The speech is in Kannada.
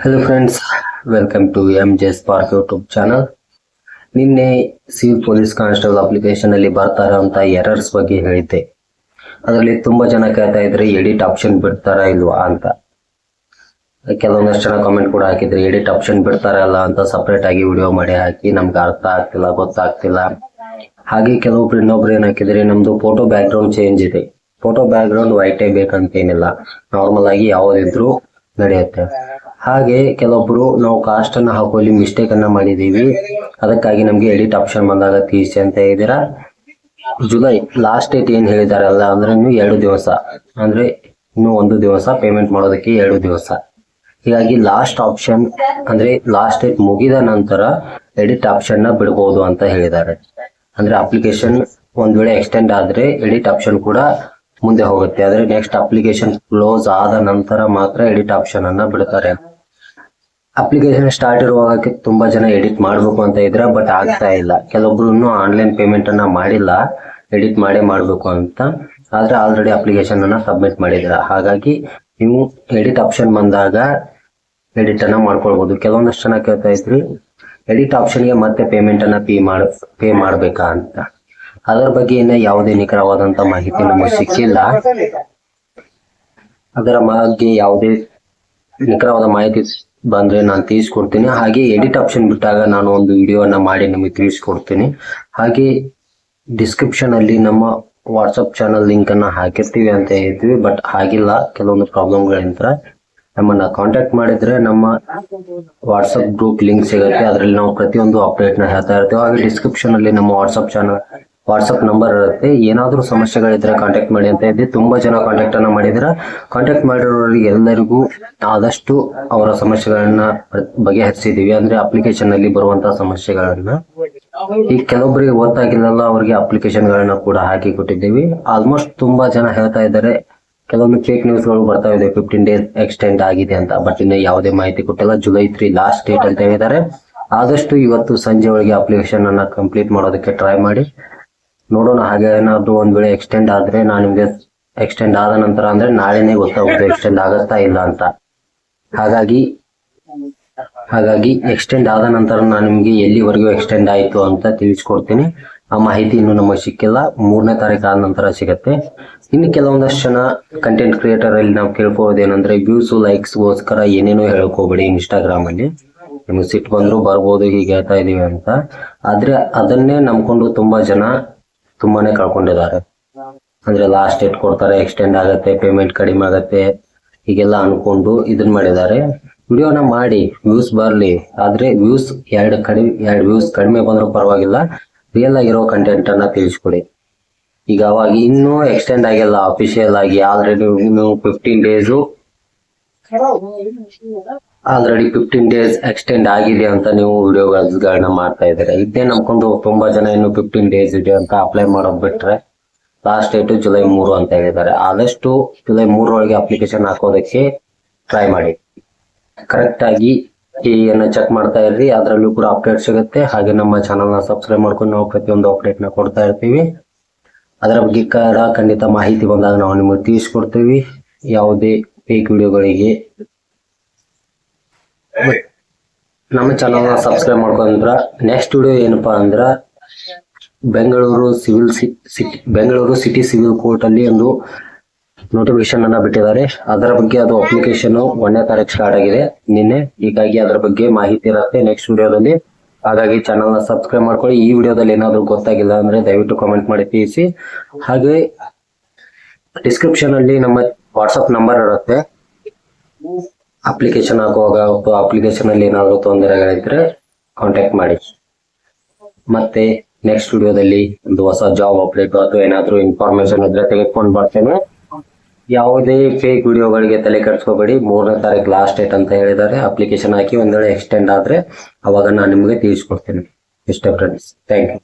Hello friends, welcome to MJ Spark YouTube channel. ನಿನ್ನೆ ಸಿವಿಲ್ ಪೊಲೀಸ್ ಕಾನ್ಸ್ಟೇಬಲ್ ಅಪ್ಲಿಕೇಶನ್ ಅಲ್ಲಿ ಬರ್ತಾ ಇರೋಂಥ ಎರರ್ಸ್ ಬಗ್ಗೆ ಹೇಳಿದ್ದೆ. ಅದರಲ್ಲಿ ತುಂಬಾ ಜನ ಕೇಳ್ತಾ ಇದ್ರೆ ಎಡಿಟ್ ಆಪ್ಷನ್ ಬಿಡ್ತಾರಾ ಇಲ್ವಾ ಅಂತ. ಕೆಲವೊಂದಷ್ಟು ಜನ ಕಾಮೆಂಟ್ ಕೂಡ ಹಾಕಿದ್ರೆ ಎಡಿಟ್ ಆಪ್ಷನ್ ಬಿಡ್ತಾರಾ ಇಲ್ಲ ಅಂತ ಸಪರೇಟ್ ಆಗಿ ವಿಡಿಯೋ ಮಾಡಿ ಹಾಕಿ ನಮ್ಗೆ ಅರ್ಥ ಆಗ್ತಿಲ್ಲ, ಗೊತ್ತಾಗ್ತಿಲ್ಲ. ಹಾಗೆ ಕೆಲವೊಬ್ರು ಇನ್ನೊಬ್ರು ಏನ್ ಹಾಕಿದ್ರೆ ನಮ್ದು ಫೋಟೋ ಬ್ಯಾಕ್ ಗ್ರೌಂಡ್ ಚೇಂಜ್ ಇದೆ, ಫೋಟೋ ಬ್ಯಾಕ್ ಗ್ರೌಂಡ್ ವೈಟೇ ಬೇಕಂತೇನಿಲ್ಲ, ನಾರ್ಮಲ್ ಆಗಿ ಯಾವುದಿದ್ರು ನಡೆಯುತ್ತೆ. ಹಾಗೆ ಕೆಲವೊಬ್ರು ನಾವು ಕಾಸ್ಟ್ ಅನ್ನ ಹಾಕೋಲಿ ಮಿಸ್ಟೇಕ್ ಅನ್ನ ಮಾಡಿದೀವಿ, ಅದಕ್ಕಾಗಿ ನಮ್ಗೆ ಎಡಿಟ್ ಆಪ್ಷನ್ ಬಂದಾಗ ತೀರ್ಸಿ ಅಂತ ಹೇಳಿದಿರಾ. ಜುಲೈ ಲಾಸ್ಟ್ ಡೇಟ್ ಏನ್ ಹೇಳಿದಾರಲ್ಲ, ಅಂದ್ರೆ ಇನ್ನು 2 ದಿವಸ, ಅಂದ್ರೆ ಇನ್ನು 1 ದಿವಸ ಪೇಮೆಂಟ್ ಮಾಡೋದಕ್ಕೆ 2 ದಿವಸ. ಹೀಗಾಗಿ ಲಾಸ್ಟ್ ಆಪ್ಷನ್ ಅಂದ್ರೆ ಲಾಸ್ಟ್ ಡೇಟ್ ಮುಗಿದ ನಂತರ ಎಡಿಟ್ ಆಪ್ಷನ್ ನ ಬಿಡಬಹುದು ಅಂತ ಹೇಳಿದ್ದಾರೆ. ಅಂದ್ರೆ ಅಪ್ಲಿಕೇಶನ್ ಒಂದ್ ವೇಳೆ ಎಕ್ಸ್ಟೆಂಡ್ ಆದ್ರೆ ಎಡಿಟ್ ಆಪ್ಷನ್ ಕೂಡ ಮುಂದೆ ಹೋಗುತ್ತೆ. ಆದ್ರೆ ನೆಕ್ಸ್ಟ್ ಅಪ್ಲಿಕೇಶನ್ ಕ್ಲೋಸ್ ಆದ ನಂತರ ಮಾತ್ರ ಎಡಿಟ್ ಆಪ್ಷನ್ ಅನ್ನ ಬಿಡ್ತಾರೆ. ಅಪ್ಲಿಕೇಶನ್ ಸ್ಟಾರ್ಟ್ ಇರುವಾಗ ತುಂಬಾ ಜನ ಎಡಿಟ್ ಮಾಡ್ಬೇಕು ಅಂತ ಇದ್ರೆ, ಬಟ್ ಆಗ್ತಾ ಇಲ್ಲ. ಕೆಲವೊಬ್ರು ಇನ್ನೂ ಆನ್ಲೈನ್ ಪೇಮೆಂಟ್ ಅನ್ನ ಮಾಡಿಲ್ಲ, ಎಡಿಟ್ ಮಾಡ್ಬೇಕು ಅಂತ, ಆದ್ರೆ ಆಲ್ರೆಡಿ ಅಪ್ಲಿಕೇಶನ್ ಅನ್ನ ಸಬ್ಮಿಟ್ ಮಾಡಿದ್ರ. ಹಾಗಾಗಿ ನೀವು ಎಡಿಟ್ ಆಪ್ಷನ್ ಬಂದಾಗ ಎಡಿಟ್ ಅನ್ನ ಮಾಡ್ಕೊಳ್ಬಹುದು. ಕೆಲವೊಂದಷ್ಟು ಜನ ಕೇಳ್ತಾ ಇದ್ರಿ ಎಡಿಟ್ ಆಪ್ಷನ್ ಗೆ ಮತ್ತೆ ಪೇಮೆಂಟ್ ಅನ್ನ ಪೇ ಮಾಡ್ಬೇಕಾ ಅಂತ. ಅದರ ಬಗ್ಗೆ ಇನ್ನ ಯಾವುದೇ ನಿಖರವಾದಂತ ಮಾಹಿತಿ ನಮಗೆ ಸಿಕ್ಕಿಲ್ಲ. ಅದರ ಬಗ್ಗೆ ಯಾವುದೇ ನಿಖರವಾದ ಮಾಹಿತಿ ಬಂದ್ರೆ ನಾನು ತಿಳಿಸ್ಕೊಡ್ತೀನಿ. ಹಾಗೆ ಎಡಿಟ್ ಆಪ್ಷನ್ ಬಿಟ್ಟಾಗ ನಾನು ಒಂದು ವಿಡಿಯೋನ ಮಾಡಿ ನಿಮಗೆ ತಿಳಿಸ್ಕೊಡ್ತೀನಿ. ಹಾಗೆ ಡಿಸ್ಕ್ರಿಪ್ಷನ್ ಅಲ್ಲಿ ನಮ್ಮ ವಾಟ್ಸಪ್ ಚಾನಲ್ ಲಿಂಕ್ ಅನ್ನ ಹಾಕಿರ್ತೀವಿ ಅಂತ ಹೇಳಿದ್ವಿ, ಬಟ್ ಹಾಗಿಲ್ಲ. ಕೆಲವೊಂದು ಪ್ರಾಬ್ಲಮ್ಗಳಿಂದ ನಮ್ಮನ್ನ ಕಾಂಟ್ಯಾಕ್ಟ್ ಮಾಡಿದ್ರೆ ನಮ್ಮ ವಾಟ್ಸಪ್ ಗ್ರೂಪ್ ಲಿಂಕ್ ಸಿಗುತ್ತೆ, ಅದರಲ್ಲಿ ನಾವು ಪ್ರತಿಯೊಂದು ಅಪ್ಡೇಟ್ ನ ಹೇಳ್ತಾ ಇರ್ತೀವಿ. ಹಾಗೆ ಡಿಸ್ಕ್ರಿಪ್ಷನ್ ಅಲ್ಲಿ ನಮ್ಮ ವಾಟ್ಸಪ್ ನಂಬರ್ ಇರುತ್ತೆ. ಏನಾದ್ರೂ ಸಮಸ್ಯೆಗಳಿದ್ರೆ ಕಾಂಟ್ಯಾಕ್ಟ್ ಮಾಡಿ ಅಂತ ಇದ್ದೆ. ತುಂಬಾ ಜನ ಕಾಂಟ್ಯಾಕ್ಟ್ ಅನ್ನ ಮಾಡಿದ್ರೆ, ಕಾಂಟ್ಯಾಕ್ಟ್ ಮಾಡಿರೋರಿಗೆ ಎಲ್ಲರಿಗೂ ಆದಷ್ಟು ಅವರ ಸಮಸ್ಯೆಗಳನ್ನ ಬಗೆಹರಿಸಿದೀವಿ. ಅಂದ್ರೆ ಅಪ್ಲಿಕೇಶನ್ ಅಲ್ಲಿ ಬರುವಂತಹ ಸಮಸ್ಯೆಗಳನ್ನ ಈಗ ಕೆಲವೊಬ್ಬರಿಗೆ ಗೊತ್ತಾಗಿಲ್ಲಲ್ಲ, ಅವರಿಗೆ ಅಪ್ಲಿಕೇಶನ್ ಗಳನ್ನ ಕೂಡ ಹಾಕಿ ಕೊಟ್ಟಿದ್ದೀವಿ. ಆಲ್ಮೋಸ್ಟ್ ತುಂಬಾ ಜನ ಹೇಳ್ತಾ ಇದ್ದಾರೆ, ಕೆಲವೊಂದು ಫೇಕ್ ನ್ಯೂಸ್ ಗಳು ಬರ್ತಾ ಇದೆ 15 ಡೇಸ್ ಎಕ್ಸ್ಟೆಂಡ್ ಆಗಿದೆ ಅಂತ, ಬಟ್ ಇನ್ನು ಯಾವುದೇ ಮಾಹಿತಿ ಕೊಟ್ಟಿಲ್ಲ. ಜುಲೈ 3 ಲಾಸ್ಟ್ ಡೇಟ್ ಅಂತ ಹೇಳಿದ್ದಾರೆ. ಆದಷ್ಟು ಇವತ್ತು ಸಂಜೆ ಒಳಗೆ ಅಪ್ಲಿಕೇಶನ್ ಅನ್ನ ಕಂಪ್ಲೀಟ್ ಮಾಡೋದಕ್ಕೆ ಟ್ರೈ ಮಾಡಿ ನೋಡೋಣ. ಹಾಗೆ ಏನಾದ್ರು ಒಂದ್ ವೇಳೆ ಎಕ್ಸ್ಟೆಂಡ್ ಆದ್ರೆ ನಾನು ನಿಮ್ಗೆ ಎಕ್ಸ್ಟೆಂಡ್ ಆದ ನಂತರ ಅಂದ್ರೆ ನಾಳೆನೇ ಗೊತ್ತಾಗುತ್ತೆ ಎಕ್ಸ್ಟೆಂಡ್ ಆಗತ್ತಾ ಇಲ್ಲ ಅಂತ. ಹಾಗಾಗಿ ಎಕ್ಸ್ಟೆಂಡ್ ಆದ ನಂತರ ನಾನು ನಿಮ್ಗೆ ಎಲ್ಲಿವರೆಗೂ ಎಕ್ಸ್ಟೆಂಡ್ ಆಯ್ತು ಅಂತ ತಿಳಿಸ್ಕೊಡ್ತೀನಿ. ಆ ಮಾಹಿತಿ ಇನ್ನು ನಮಗೆ ಸಿಕ್ಕಿಲ್ಲ, 3ನೇ ತಾರೀಕು ಆದ ನಂತರ ಸಿಗತ್ತೆ. ಇನ್ನು ಕೆಲವೊಂದಷ್ಟು ಜನ ಕಂಟೆಂಟ್ ಕ್ರಿಯೇಟರ್ ಅಲ್ಲಿ ನಾವು ಕೇಳ್ಕೊಳ್ಳೋದೇನಂದ್ರೆ, ವ್ಯೂಸ್ ಲೈಕ್ಸ್ ಗೋಸ್ಕರ ಏನೇನೋ ಹೇಳ್ಕೋಬೇಡಿ. ಇನ್ಸ್ಟಾಗ್ರಾಮ್ ಅಲ್ಲಿ ನಿಮ್ಗೆ ಸಿಟ್ಟು ಬಂದ್ರು ಬರ್ಬೋದು, ಹೀಗೆ ಹೇಳ್ತಾ ಇದೀವಿ ಅಂತ. ಆದ್ರೆ ಅದನ್ನೇ ನಂಬ್ಕೊಂಡು ತುಂಬಾ ಜನ ತುಂಬಾನೇ ಕಳ್ಕೊಂಡಿದ್ದಾರೆ. ಅಂದ್ರೆ ಲಾಸ್ಟ್ ಡೇಟ್ ಕೊಡ್ತಾರೆ, ಎಕ್ಸ್ಟೆಂಡ್ ಆಗತ್ತೆ, ಪೇಮೆಂಟ್ ಕಡಿಮೆ ಆಗತ್ತೆ, ಹೀಗೆಲ್ಲ ಅನ್ಕೊಂಡು ಇದನ್ ಮಾಡಿದ್ದಾರೆ. ವಿಡಿಯೋನ ಮಾಡಿ ವ್ಯೂಸ್ ಬರ್ಲಿ, ಆದ್ರೆ ವ್ಯೂಸ್ 2 ವ್ಯೂಸ್ ಕಡಿಮೆ ಬಂದ್ರೂ ಪರವಾಗಿಲ್ಲ, ರಿಯಲ್ ಆಗಿರೋ ಕಂಟೆಂಟ್ ಅನ್ನ ತಿಳಿಸ್ಕೊಡಿ. ಈಗ ಅವಾಗ ಇನ್ನೂ ಎಕ್ಸ್ಟೆಂಡ್ ಆಗಿಲ್ಲ ಅಫಿಷಿಯಲ್ ಆಗಿ, ಆಲ್ರೆಡಿ 15 ಡೇಸ್ ಎಕ್ಸ್ಟೆಂಡ್ ಆಗಿದೆ ಅಂತ ನೀವು ವಿಡಿಯೋಗಳನ್ನ ಮಾಡ್ತಾ ಇದ್ದಾರೆ. ಇದೇ ನಂಬ್ಕೊಂಡು ತುಂಬಾ ಜನ ಇನ್ನು 15 ಡೇಸ್ ಇದೆ ಅಂತ ಅಪ್ಲೈ ಮಾಡೋದ್ ಬಿಟ್ರೆ, ಲಾಸ್ಟ್ ಡೇಟ್ ಜುಲೈ 3 ಅಂತ ಹೇಳಿದ್ದಾರೆ. ಆದಷ್ಟು ಜುಲೈ 3 ಒಳಗೆ ಅಪ್ಲಿಕೇಶನ್ ಹಾಕೋದಕ್ಕೆ ಟ್ರೈ ಮಾಡಿ. ಕರೆಕ್ಟ್ ಆಗಿ ಅನ್ನ ಚೆಕ್ ಮಾಡ್ತಾ ಇರ್ರಿ, ಅದರಲ್ಲೂ ಕೂಡ ಅಪ್ಡೇಟ್ ಸಿಗುತ್ತೆ. ಹಾಗೆ ನಮ್ಮ ಚಾನಲ್ ನ ಸಬ್ಸ್ಕ್ರೈಬ್ ಮಾಡ್ಕೊಂಡು ನಾವು ಪ್ರತಿಯೊಂದು ಅಪ್ಡೇಟ್ ನ ಕೊಡ್ತಾ ಇರ್ತೀವಿ. ಅದರ ಬಗ್ಗೆ ಖಂಡಿತ ಮಾಹಿತಿ ಬಂದಾಗ ನಾವು ನಿಮಗೆ ತಿಳಿಸ್ಕೊಡ್ತೀವಿ. ಯಾವುದೇ ಫೇಕ್ ವಿಡಿಯೋಗಳಿಗೆ ನಮ್ಮ ಚಾನಲ್ ನ ಸಬ್ಸ್ಕ್ರೈಬ್ ಮಾಡ್ಕೊಂಡ್ರ ನೆಕ್ಸ್ಟ್ ವಿಡಿಯೋ ಏನಪ್ಪಾ ಅಂದ್ರ, ಬೆಂಗಳೂರು ಸಿಟಿ ಸಿವಿಲ್ ಕೋರ್ಟ್ ಅಲ್ಲಿ ಒಂದು ನೋಟಿಫಿಕೇಶನ್ ಅನ್ನ ಬಿಟ್ಟಿದ್ದಾರೆ. ಅದರ ಬಗ್ಗೆ ಅದು ಅಪ್ಲಿಕೇಶನ್ 1ನೇ ತಾರೀಕು ಸ್ಟಾರ್ಟ್ ಆಗಿದೆ ನಿನ್ನೆ. ಹೀಗಾಗಿ ಅದರ ಬಗ್ಗೆ ಮಾಹಿತಿ ಇರುತ್ತೆ ನೆಕ್ಸ್ಟ್ ವಿಡಿಯೋದಲ್ಲಿ. ಹಾಗಾಗಿ ಚಾನಲ್ ನ ಸಬ್ಸ್ಕ್ರೈಬ್ ಮಾಡ್ಕೊಳ್ಳಿ. ಈ ವಿಡಿಯೋದಲ್ಲಿ ಏನಾದ್ರು ಗೊತ್ತಾಗಿಲ್ಲ ಅಂದ್ರೆ ದಯವಿಟ್ಟು ಕಾಮೆಂಟ್ ಮಾಡಿ ತಿಳಿಸಿ. ಹಾಗೆ ಡಿಸ್ಕ್ರಿಪ್ಷನ್ ಅಲ್ಲಿ ನಮ್ಮ ವಾಟ್ಸಪ್ ನಂಬರ್ ಇರುತ್ತೆ. ಅಪ್ಲಿಕೇಶನ್ ಹಾಕುವಾಗ ಅಪ್ಲಿಕೇಶನ್ ಅಲ್ಲಿ ಏನಾದ್ರು ತೊಂದರೆಗಳಿದ್ರೆ ಕಾಂಟ್ಯಾಕ್ಟ್ ಮಾಡಿ. ಮತ್ತೆ ನೆಕ್ಸ್ಟ್ ವಿಡಿಯೋದಲ್ಲಿ ಒಂದು ಹೊಸ ಜಾಬ್ ಅಪ್ಡೇಟ್ ಅಥವಾ ಏನಾದ್ರು ಇನ್ಫಾರ್ಮೇಶನ್ ಇದ್ರೆ ತೆಗೆದುಕೊಂಡು ಬರ್ತೇನೆ. ಯಾವುದೇ ಫೇಕ್ ವಿಡಿಯೋಗಳಿಗೆ ತಲೆ ಕೆಡಿಸ್ಕೋಬೇಡಿ. 3ನೇ ತಾರೀಕು ಲಾಸ್ಟ್ ಡೇಟ್ ಅಂತ ಹೇಳಿದ್ದಾರೆ. ಅಪ್ಲಿಕೇಶನ್ ಹಾಕಿ ಒಂದ್ ವೇಳೆ ಎಕ್ಸ್ಟೆಂಡ್ ಆದ್ರೆ ಅವಾಗ ನಾನು ನಿಮಗೆ ತಿಳಿಸ್ಕೊಡ್ತೇನೆ. ಇಷ್ಟ ಫ್ರೆಂಡ್ಸ್, ಥ್ಯಾಂಕ್ ಯು.